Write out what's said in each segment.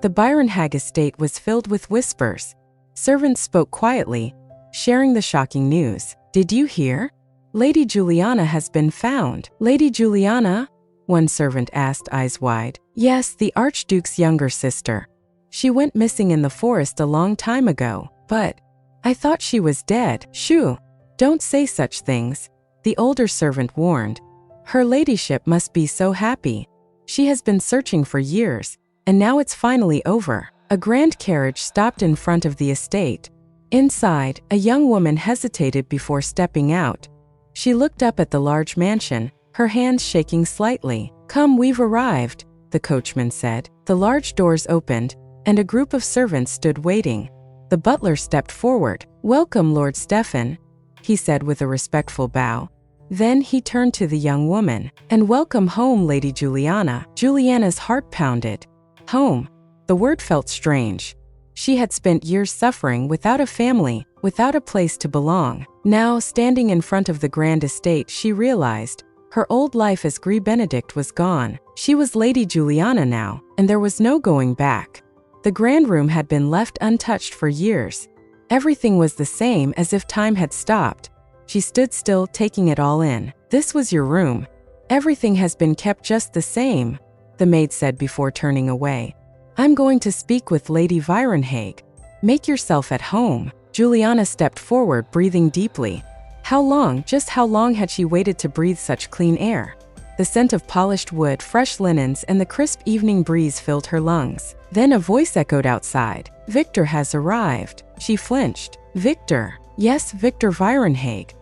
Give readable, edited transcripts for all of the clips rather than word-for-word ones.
The Byronhag estate was filled with whispers. Servants spoke quietly, sharing the shocking news. Did you hear? Lady Juliana has been found. Lady Juliana? One servant asked, eyes wide. Yes, the Archduke's younger sister. She went missing in the forest a long time ago, but I thought she was dead. Shoo! Don't say such things, the older servant warned. Her ladyship must be so happy. She has been searching for years, and now it's finally over. A grand carriage stopped in front of the estate. Inside, a young woman hesitated before stepping out. She looked up at the large mansion, her hands shaking slightly. Come, we've arrived, the coachman said. The large doors opened, and a group of servants stood waiting. The butler stepped forward. Welcome, Lord Stefan, he said with a respectful bow. Then he turned to the young woman. And welcome home, Lady Juliana. Juliana's heart pounded. Home. The word felt strange. She had spent years suffering without a family, without a place to belong. Now, standing in front of the grand estate, she realized her old life as Grey Benedict was gone. She was Lady Juliana now, and there was no going back. The grand room had been left untouched for years. Everything was the same, as if time had stopped. She stood still, taking it all in. This was your room. Everything has been kept just the same, the maid said before turning away. I'm going to speak with Lady Byronhag. Make yourself at home. Juliana stepped forward, breathing deeply. How long, just how long had she waited to breathe such clean air? The scent of polished wood, fresh linens, and the crisp evening breeze filled her lungs. Then a voice echoed outside. Victor has arrived. She flinched. Victor? Yes, Victor Byronhag.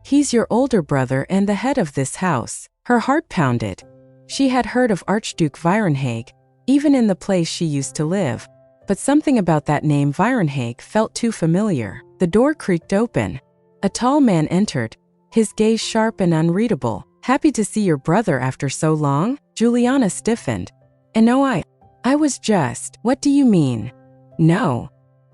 He's your older brother and the head of this house. Her heart pounded. She had heard of Archduke Byronhag, even in the place she used to live. But something about that name Byronhag felt too familiar. The door creaked open. A tall man entered, his gaze sharp and unreadable. Happy to see your brother after so long? Juliana stiffened. And no, I was just. What do you mean? No.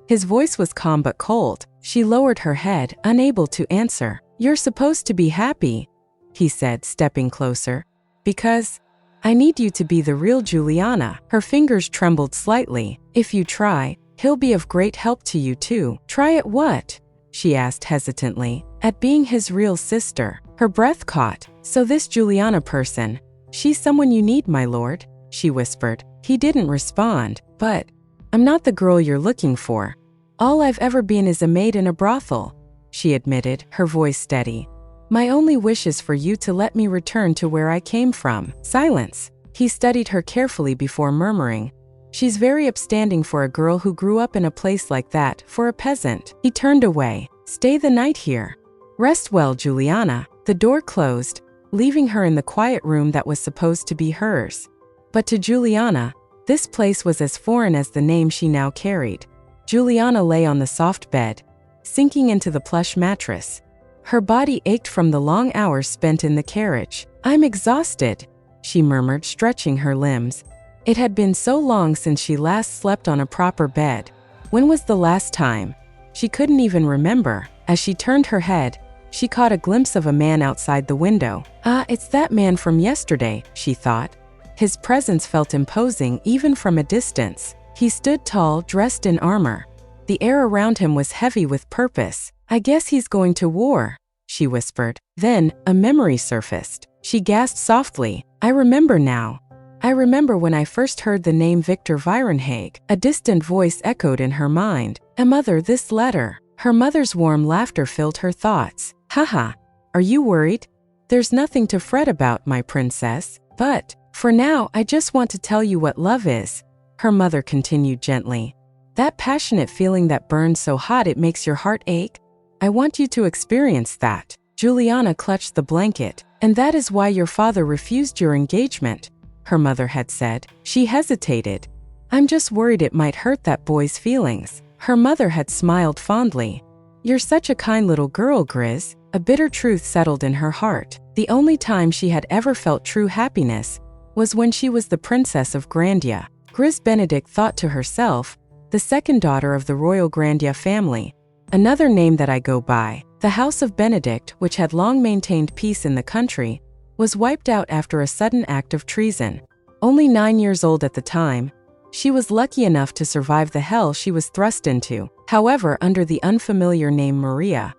His voice was calm but cold. She lowered her head, unable to answer. You're supposed to be happy, he said, stepping closer. Because I need you to be the real Juliana. Her fingers trembled slightly. If you try, he'll be of great help to you too. Try at what? She asked hesitantly. At being his real sister. Her breath caught. So this Juliana person, she's someone you need, my lord, she whispered. He didn't respond. But I'm not the girl you're looking for. All I've ever been is a maid in a brothel, she admitted, her voice steady. My only wish is for you to let me return to where I came from. Silence. He studied her carefully before murmuring. She's very upstanding for a girl who grew up in a place like that, for a peasant. He turned away. Stay the night here. Rest well, Juliana. The door closed, leaving her in the quiet room that was supposed to be hers. But to Juliana, this place was as foreign as the name she now carried. Juliana lay on the soft bed, sinking into the plush mattress. Her body ached from the long hours spent in the carriage. I'm exhausted, she murmured, stretching her limbs. It had been so long since she last slept on a proper bed. When was the last time? She couldn't even remember. As she turned her head, she caught a glimpse of a man outside the window. Ah, it's that man from yesterday, she thought. His presence felt imposing even from a distance. He stood tall, dressed in armor. The air around him was heavy with purpose. I guess he's going to war, she whispered. Then, a memory surfaced. She gasped softly. I remember now. I remember when I first heard the name Victor Byronhag. A distant voice echoed in her mind. A mother, this letter. Her mother's warm laughter filled her thoughts. Haha, are you worried? There's nothing to fret about, my princess. But, for now, I just want to tell you what love is, her mother continued gently. That passionate feeling that burns so hot it makes your heart ache? I want you to experience that. Juliana clutched the blanket. And that is why your father refused your engagement, her mother had said. She hesitated. I'm just worried it might hurt that boy's feelings. Her mother had smiled fondly. You're such a kind little girl, Grizz. A bitter truth settled in her heart. The only time she had ever felt true happiness was when she was the princess of Grandia. Grizz Benedict thought to herself, the second daughter of the royal Grandia family. Another name that I go by. The House of Benedict, which had long maintained peace in the country, was wiped out after a sudden act of treason. Only 9 years old at the time, She was lucky enough to survive the hell she was thrust into, however, under the unfamiliar name Maria.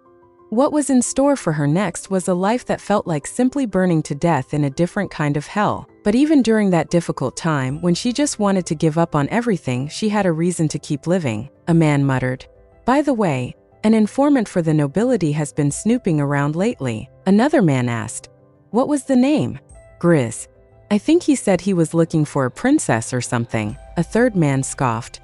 What was in store for her next was a life that felt like simply burning to death in a different kind of hell. But even during that difficult time, when she just wanted to give up on everything, she had a reason to keep living, a man muttered. By the way, an informant for the nobility has been snooping around lately, another man asked. What was the name? Grizz. I think he said he was looking for a princess or something, a third man scoffed.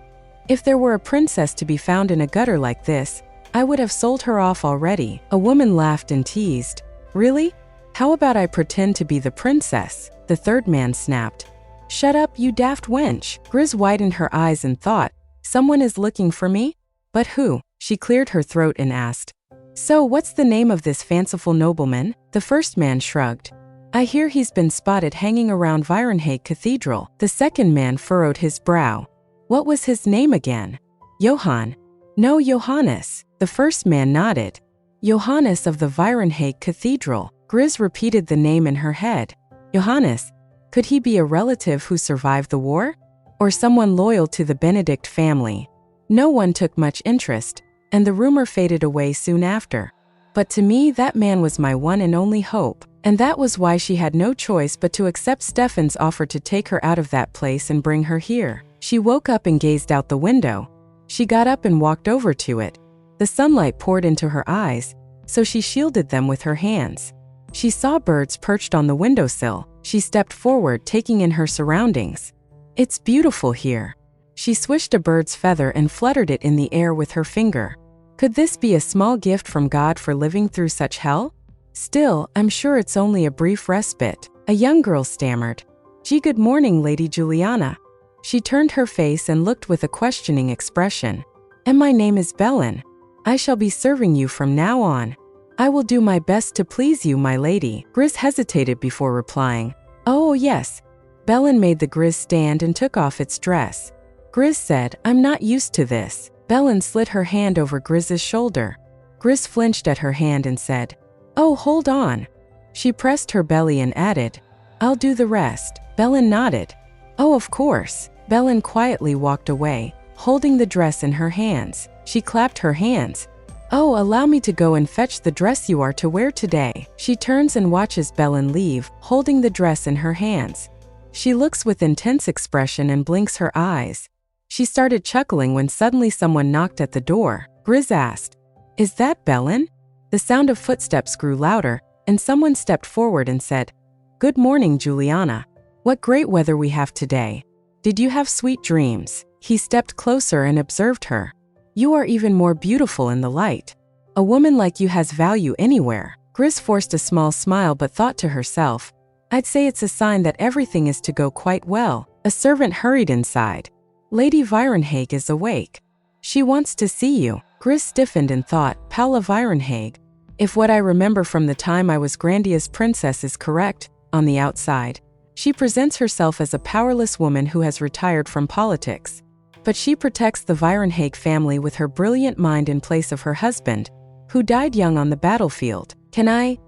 If there were a princess to be found in a gutter like this, I would have sold her off already. A woman laughed and teased. Really? How about I pretend to be the princess? The third man snapped. Shut up, you daft wench. Grizz widened her eyes and thought, someone is looking for me? But who? She cleared her throat and asked. So what's the name of this fanciful nobleman? The first man shrugged. I hear he's been spotted hanging around Virenhague Cathedral. The second man furrowed his brow. What was his name again? Johann. No, Johannes. The first man nodded. Johannes of the Virenhague Cathedral. Grizz repeated the name in her head. Johannes. Could he be a relative who survived the war? Or someone loyal to the Benedict family? No one took much interest, and the rumor faded away soon after. But to me, that man was my one and only hope, and that was why she had no choice but to accept Stefan's offer to take her out of that place and bring her here. She woke up and gazed out the window. She got up and walked over to it. The sunlight poured into her eyes, so she shielded them with her hands. She saw birds perched on the windowsill. She stepped forward, taking in her surroundings. It's beautiful here. She swished a bird's feather and fluttered it in the air with her finger. Could this be a small gift from God for living through such hell? Still, I'm sure it's only a brief respite. A young girl stammered. Gee, good morning, Lady Juliana. She turned her face and looked with a questioning expression. And my name is Belen. I shall be serving you from now on. I will do my best to please you, my lady. Grizz hesitated before replying. Oh, yes. Belen made the Grizz stand and took off its dress. Grizz said, I'm not used to this. Belen slid her hand over Grizz's shoulder. Grizz flinched at her hand and said, Oh, hold on. She pressed her belly and added, I'll do the rest. Belen nodded. Oh, of course. Belen quietly walked away, holding the dress in her hands. She clapped her hands. Oh, allow me to go and fetch the dress you are to wear today. She turns and watches Belen leave, holding the dress in her hands. She looks with intense expression and blinks her eyes. She started chuckling when suddenly someone knocked at the door. Grizz asked, Is that Belen? The sound of footsteps grew louder, and someone stepped forward and said, Good morning, Juliana. What great weather we have today. Did you have sweet dreams? He stepped closer and observed her. You are even more beautiful in the light. A woman like you has value anywhere. Grizz forced a small smile but thought to herself, I'd say it's a sign that everything is to go quite well. A servant hurried inside. Lady Virenhague is awake. She wants to see you. Grizz stiffened and thought, Paula Virenhague. If what I remember from the time I was Grandia's princess is correct, on the outside, she presents herself as a powerless woman who has retired from politics. But she protects the Virenhague family with her brilliant mind in place of her husband, who died young on the battlefield. Can I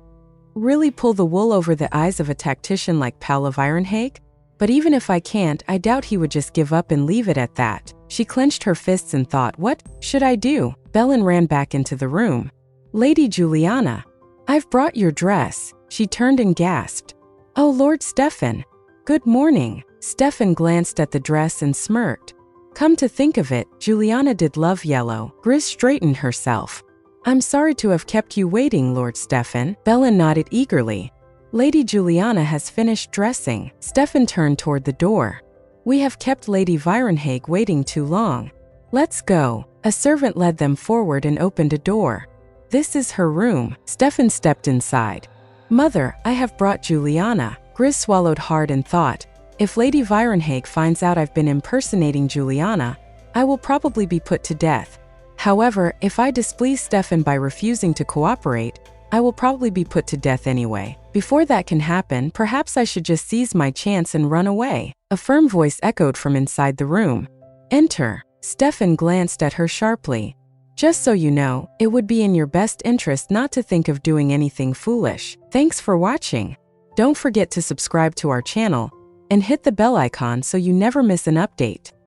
really pull the wool over the eyes of a tactician like Paula Virenhague? But even if I can't, I doubt he would just give up and leave it at that. She clenched her fists and thought, what should I do? Belen ran back into the room. Lady Juliana, I've brought your dress. She turned and gasped. Oh, Lord Stefan. Good morning. Stefan glanced at the dress and smirked. Come to think of it, Juliana did love yellow. Grizz straightened herself. I'm sorry to have kept you waiting, Lord Stefan. Belen nodded eagerly. Lady Juliana has finished dressing. Stefan turned toward the door. We have kept Lady Virenhague waiting too long. Let's go. A servant led them forward and opened a door. This is her room. Stefan stepped inside. Mother, I have brought Juliana. Grizz swallowed hard and thought, if Lady Virenhague finds out I've been impersonating Juliana, I will probably be put to death. However, if I displease Stefan by refusing to cooperate, I will probably be put to death anyway. Before that can happen, perhaps I should just seize my chance and run away. A firm voice echoed from inside the room. Enter. Stefan glanced at her sharply. Just so you know, it would be in your best interest not to think of doing anything foolish. Thanks for watching. Don't forget to subscribe to our channel and hit the bell icon so you never miss an update.